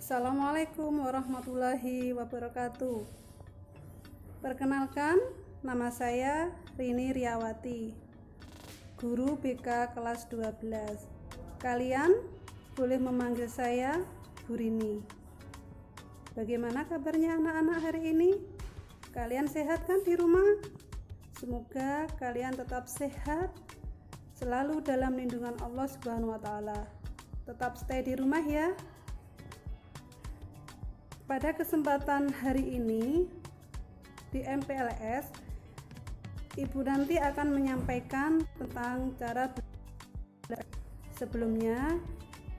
Assalamualaikum warahmatullahi wabarakatuh. Perkenalkan, nama saya Rini Riawati, guru BK kelas 12. Kalian boleh memanggil saya Bu Rini. Bagaimana kabarnya anak-anak hari ini? Kalian sehat kan di rumah? Semoga kalian tetap sehat, selalu dalam lindungan Allah Subhanahu wa taala. Tetap stay di rumah ya. Pada kesempatan hari ini di MPLS, Ibu nanti akan menyampaikan tentang cara belajar. Sebelumnya,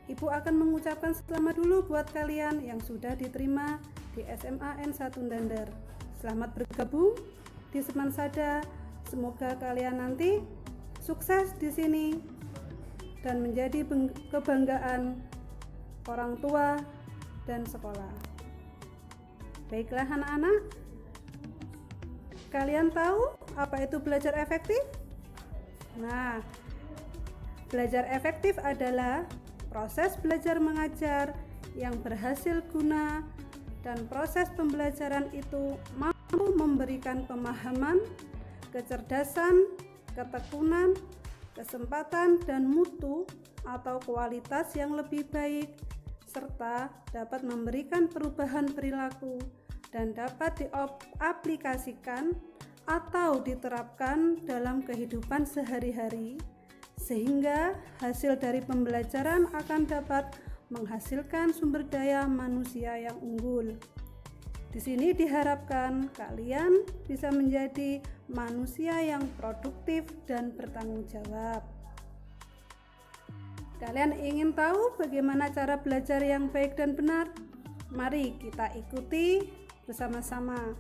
Ibu akan mengucapkan selamat dulu buat kalian yang sudah diterima di SMA N1 Dander. Selamat bergabung di Semansada. Semoga kalian nanti sukses di sini dan menjadi kebanggaan orang tua dan sekolah. Baiklah anak-anak, kalian tahu apa itu belajar efektif? Nah, belajar efektif adalah proses belajar mengajar yang berhasil guna dan proses pembelajaran itu mampu memberikan pemahaman, kecerdasan, ketekunan, kesempatan dan mutu atau kualitas yang lebih baik, serta dapat memberikan perubahan perilaku dan dapat diaplikasikan atau diterapkan dalam kehidupan sehari-hari, sehingga hasil dari pembelajaran akan dapat menghasilkan sumber daya manusia yang unggul. Di sini diharapkan kalian bisa menjadi manusia yang produktif dan bertanggung jawab. Kalian ingin tahu bagaimana cara belajar yang baik dan benar? Mari kita ikuti bersama-sama.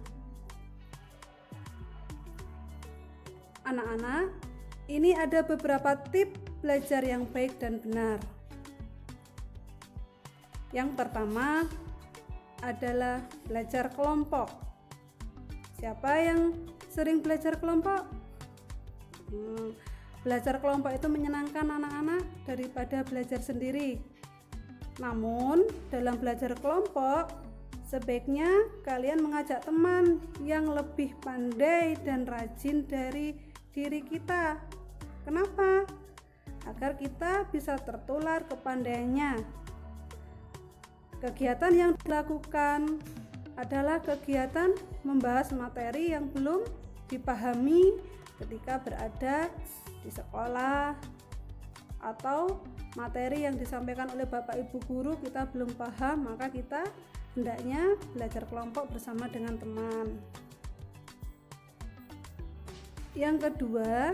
Anak-anak, ini ada beberapa tips belajar yang baik dan benar. Yang pertama adalah belajar kelompok. Siapa yang sering belajar kelompok? Belajar kelompok itu menyenangkan anak-anak daripada belajar sendiri. Namun, dalam belajar kelompok, sebaiknya kalian mengajak teman yang lebih pandai dan rajin dari diri kita. Kenapa? Agar kita bisa tertular kepandaiannya. Kegiatan yang dilakukan adalah kegiatan membahas materi yang belum dipahami ketika berada di sekolah, atau materi yang disampaikan oleh Bapak Ibu guru kita belum paham, maka kita hendaknya belajar kelompok bersama dengan teman. Yang kedua,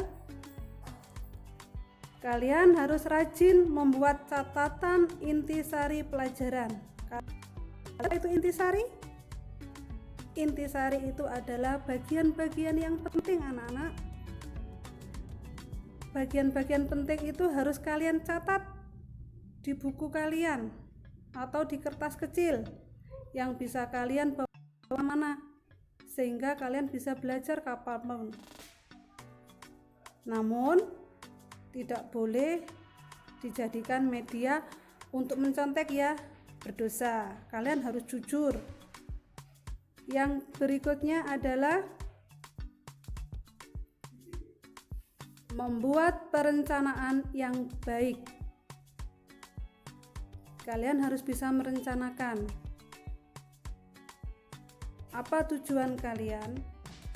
kalian harus rajin membuat catatan intisari pelajaran. Apa itu intisari? Intisari itu adalah bagian-bagian yang penting anak-anak. Bagian-bagian penting itu harus kalian catat di buku kalian atau di kertas kecil yang bisa kalian bawa kemana, sehingga kalian bisa belajar kapanpun. Namun, tidak boleh dijadikan media untuk mencontek ya, berdosa. Kalian harus jujur. Yang berikutnya adalah membuat perencanaan yang baik. Kalian harus bisa merencanakan apa tujuan kalian,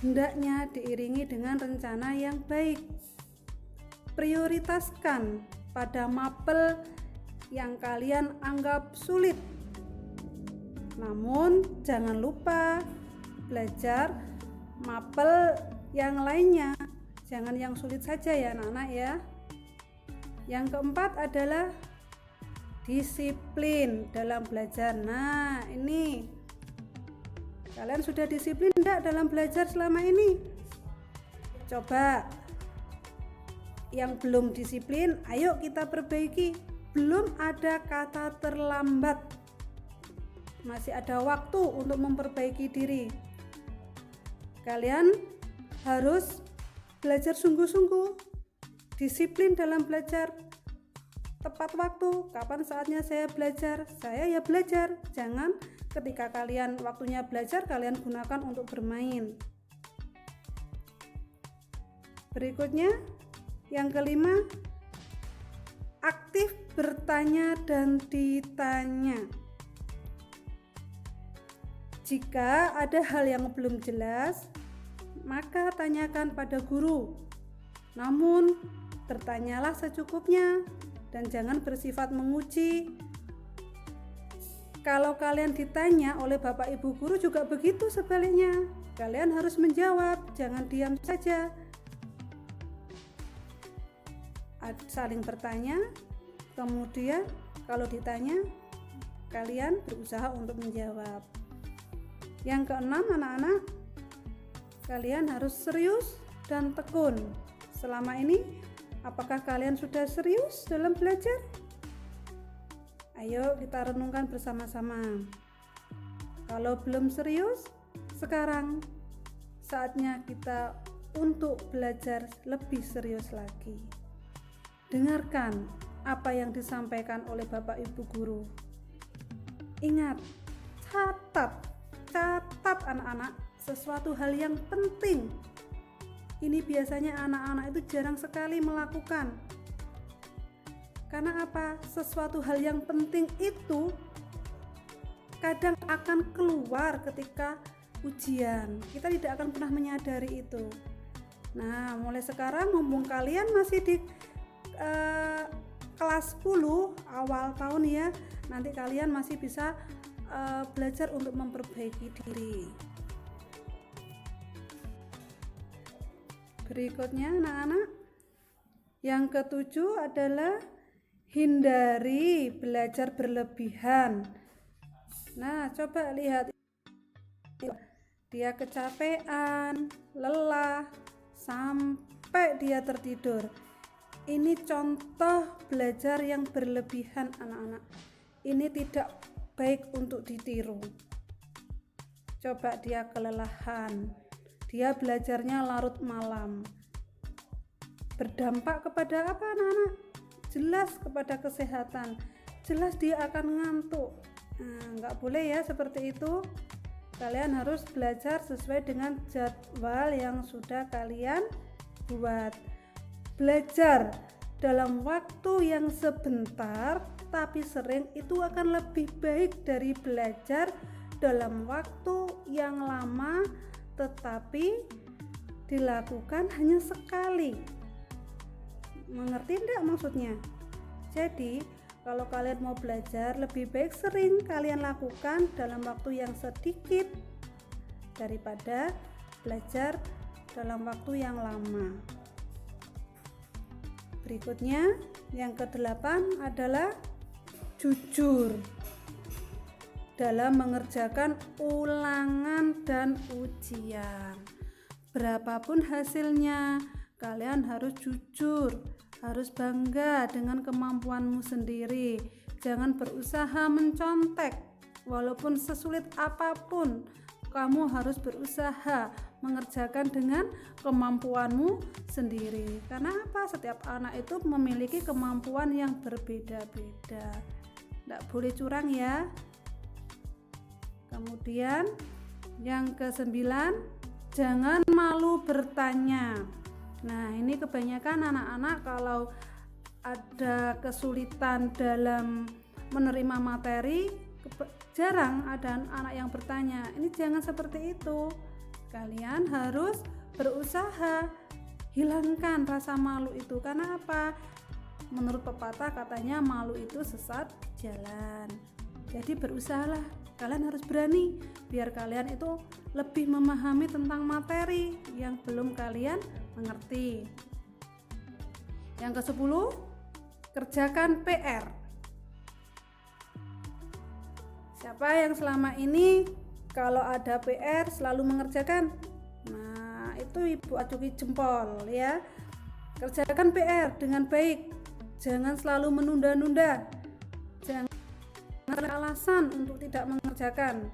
hendaknya diiringi dengan rencana yang baik. Prioritaskan pada mapel yang kalian anggap sulit. Namun jangan lupa belajar mapel yang lainnya. Jangan yang sulit saja ya anak-anak ya. Yang keempat adalah disiplin dalam belajar. Nah, ini kalian sudah disiplin enggak dalam belajar selama ini? Coba yang belum disiplin, ayo kita perbaiki. Belum ada kata terlambat. Masih ada waktu untuk memperbaiki diri. Kalian harus belajar sungguh-sungguh, disiplin dalam belajar, tepat waktu. Kapan saatnya saya belajar, saya ya belajar. Jangan ketika kalian waktunya belajar, kalian gunakan untuk bermain. Berikutnya, yang kelima, aktif bertanya dan ditanya. Jika ada hal yang belum jelas, maka tanyakan pada guru. Namun, bertanyalah secukupnya dan jangan bersifat menguji. Kalau kalian ditanya oleh Bapak Ibu guru juga begitu sebaliknya. Kalian harus menjawab, jangan diam saja. Saling bertanya, kemudian kalau ditanya, kalian berusaha untuk menjawab. Yang keenam, anak-anak, kalian harus serius dan tekun. Selama ini, apakah kalian sudah serius dalam belajar? Ayo kita renungkan bersama-sama. Kalau belum serius, sekarang saatnya kita untuk belajar lebih serius lagi. Dengarkan apa yang disampaikan oleh Bapak Ibu guru. Ingat, catat anak-anak sesuatu hal yang penting. Ini biasanya anak-anak itu jarang sekali melakukan. Karena apa? Sesuatu hal yang penting itu kadang akan keluar ketika ujian. Kita tidak akan pernah menyadari itu. Nah, mulai sekarang mumpung kalian masih di kelas 10 awal tahun ya, nanti kalian masih bisa belajar untuk memperbaiki diri. Berikutnya anak-anak, yang ketujuh adalah hindari belajar berlebihan. Nah, coba lihat, dia kecapean, lelah, sampai dia tertidur. Ini contoh belajar yang berlebihan anak-anak. Ini tidak baik untuk ditiru. Coba dia kelelahan, dia belajarnya larut malam. Berdampak kepada apa anak-anak? Jelas kepada kesehatan. Jelas dia akan ngantuk. Nah, nggak boleh ya seperti itu. Kalian harus belajar sesuai dengan jadwal yang sudah kalian buat. Belajar dalam waktu yang sebentar tapi sering itu akan lebih baik dari belajar dalam waktu yang lama tetapi dilakukan hanya sekali. Mengerti enggak maksudnya? Jadi kalau kalian mau belajar, lebih baik sering kalian lakukan dalam waktu yang sedikit daripada belajar dalam waktu yang lama. Berikutnya, yang ke-8 adalah jujur dalam mengerjakan ulangan dan ujian. Berapapun hasilnya, kalian harus jujur, harus bangga dengan kemampuanmu sendiri. Jangan berusaha mencontek, walaupun sesulit apapun. Kamu harus berusaha mengerjakan dengan kemampuanmu sendiri. Karena apa? Setiap anak itu memiliki kemampuan yang berbeda-beda. Tidak boleh curang ya. Kemudian yang ke-9, jangan malu bertanya. Nah, ini kebanyakan anak-anak kalau ada kesulitan dalam menerima materi, jarang ada anak yang bertanya. Ini jangan seperti itu. Kalian harus berusaha hilangkan rasa malu itu. Karena apa? Menurut pepatah katanya malu itu sesat jalan. Jadi berusahalah, kalian harus berani biar kalian itu lebih memahami tentang materi yang belum kalian mengerti. Yang ke-10, kerjakan PR. Siapa yang selama ini kalau ada PR selalu mengerjakan? Nah, itu Ibu acungi jempol ya. Kerjakan PR dengan baik. Jangan selalu menunda-nunda. Jangan ada alasan untuk tidak mengerjakan.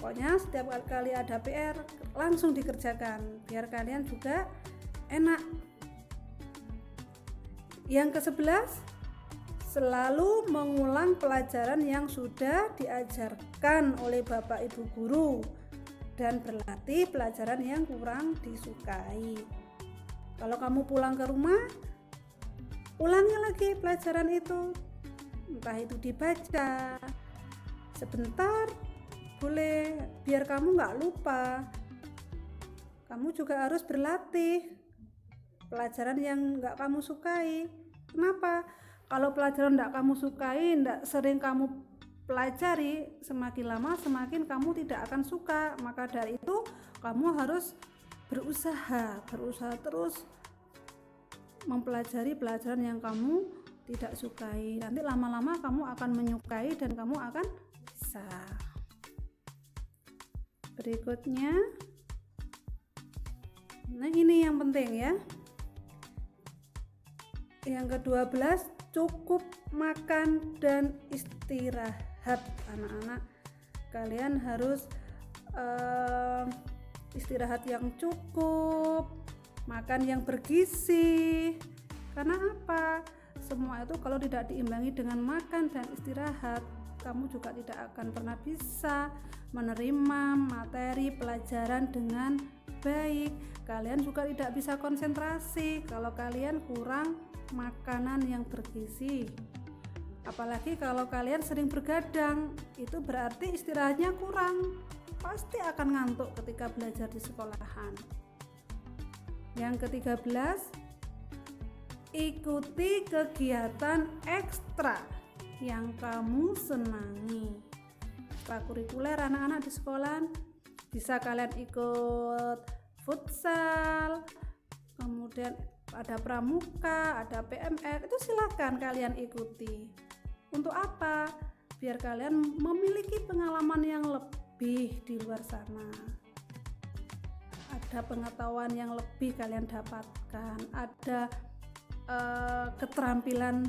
Pokoknya setiap kali ada PR langsung dikerjakan biar kalian juga enak. Yang ke-11, selalu mengulang pelajaran yang sudah diajarkan oleh Bapak Ibu guru dan berlatih pelajaran yang kurang disukai. Kalau kamu pulang ke rumah, ulangi lagi pelajaran itu, entah itu dibaca sebentar, boleh, biar kamu nggak lupa. Kamu juga harus berlatih pelajaran yang nggak kamu sukai. Kenapa? Kalau pelajaran nggak kamu sukai, nggak sering kamu pelajari, semakin lama semakin kamu tidak akan suka. Maka dari itu kamu harus berusaha terus mempelajari pelajaran yang kamu tidak sukai. Nanti lama-lama kamu akan menyukai dan kamu akan bisa. Berikutnya, nah ini yang penting ya. Yang ke-12, cukup makan dan istirahat. Anak-anak, kalian harus istirahat yang cukup, makan yang bergizi. Karena apa? Semua itu kalau tidak diimbangi dengan makan dan istirahat, kamu juga tidak akan pernah bisa menerima materi pelajaran dengan baik. Kalian juga tidak bisa konsentrasi kalau kalian kurang makanan yang bergizi. Apalagi kalau kalian sering bergadang, itu berarti istirahatnya kurang. Pasti akan ngantuk ketika belajar di sekolahan. Yang ke-13, ikuti kegiatan ekstra yang kamu senangi. Ekstrakurikuler anak-anak di sekolah, bisa kalian ikut futsal, kemudian ada pramuka, ada PMR, itu silakan kalian ikuti. Untuk apa? Biar kalian memiliki pengalaman yang lebih di luar sana. Ada pengetahuan yang lebih kalian dapatkan, ada keterampilan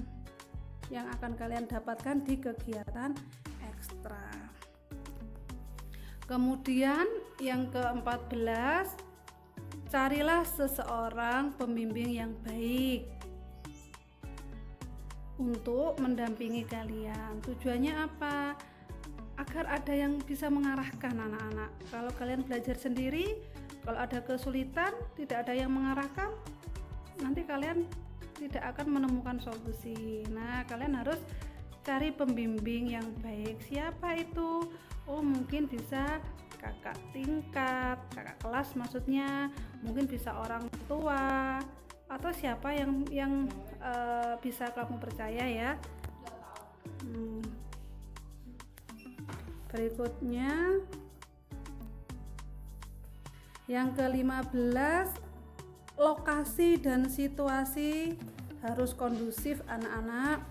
yang akan kalian dapatkan di kegiatan ekstra. Kemudian yang ke-14, carilah seseorang pembimbing yang baik untuk mendampingi kalian. Tujuannya apa? Agar ada yang bisa mengarahkan anak-anak. Kalau kalian belajar sendiri, kalau ada kesulitan, tidak ada yang mengarahkan, nanti kalian tidak akan menemukan solusi. Nah, kalian harus cari pembimbing yang baik. Siapa itu? Oh, mungkin bisa kakak tingkat, kakak kelas maksudnya, mungkin bisa orang tua atau siapa yang bisa kamu percaya ya. Berikutnya yang ke-15, lokasi dan situasi harus kondusif anak-anak.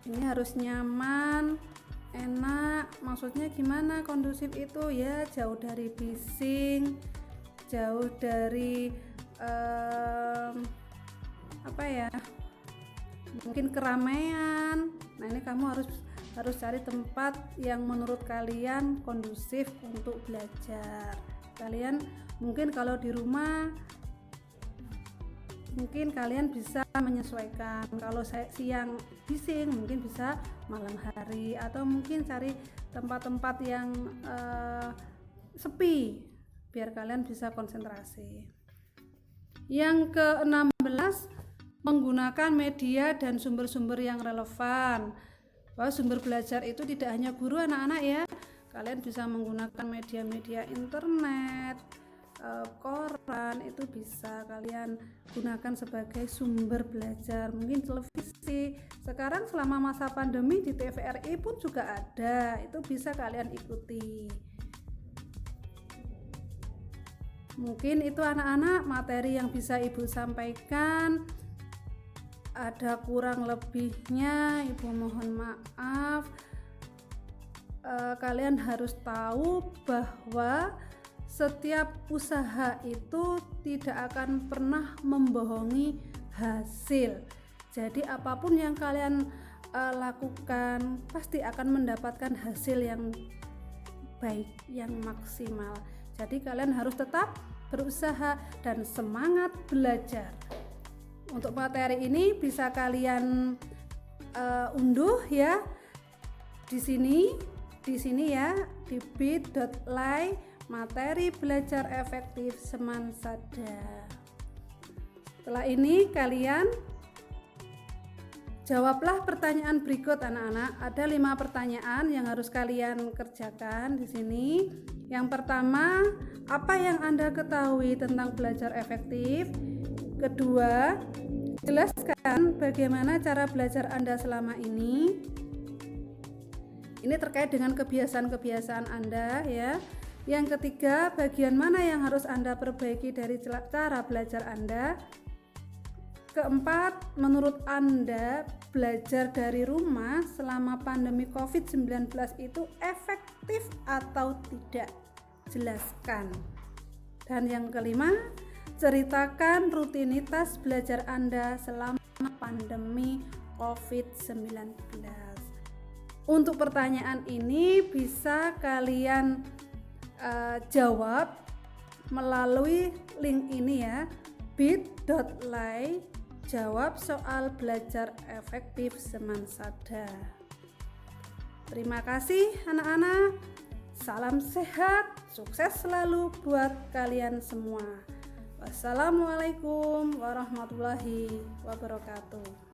Ini harus nyaman, enak. Maksudnya gimana kondusif itu? Ya jauh dari bising, jauh dari mungkin keramaian. Nah, ini kamu harus cari tempat yang menurut kalian kondusif untuk belajar. Kalian mungkin kalau di rumah mungkin kalian bisa menyesuaikan. Kalau siang bising, mungkin bisa malam hari, atau mungkin cari tempat-tempat yang sepi biar kalian bisa konsentrasi. Yang ke-16, menggunakan media dan sumber-sumber yang relevan. Bahwa sumber belajar itu tidak hanya guru anak-anak ya. Kalian bisa menggunakan media-media internet, koran, itu bisa kalian gunakan sebagai sumber belajar. Mungkin televisi, sekarang selama masa pandemi di TVRI pun juga ada, itu bisa kalian ikuti. Mungkin itu anak-anak materi yang bisa ibu sampaikan. Ada kurang lebihnya ibu mohon maaf. Kalian harus tahu bahwa setiap usaha itu tidak akan pernah membohongi hasil. Jadi apapun yang kalian lakukan pasti akan mendapatkan hasil yang baik, yang maksimal. Jadi kalian harus tetap berusaha dan semangat belajar. Untuk materi ini bisa kalian unduh ya di sini ya, di bit.ly materi belajar efektif Semansada. Setelah ini kalian jawablah pertanyaan berikut anak-anak. Ada 5 pertanyaan yang harus kalian kerjakan di sini. Yang pertama, apa yang Anda ketahui tentang belajar efektif? Kedua, jelaskan bagaimana cara belajar Anda selama ini. Ini terkait dengan kebiasaan-kebiasaan Anda ya. Yang ketiga, bagian mana yang harus Anda perbaiki dari cara belajar Anda? Keempat, menurut Anda belajar dari rumah selama pandemi COVID-19 itu efektif atau tidak? Jelaskan. Dan yang kelima, ceritakan rutinitas belajar Anda selama pandemi COVID-19. Untuk pertanyaan ini bisa kalian jawab melalui link ini ya, bit.ly jawab soal belajar efektif Semansada. Terima kasih anak-anak. Salam sehat, sukses selalu buat kalian semua. Wassalamualaikum warahmatullahi wabarakatuh.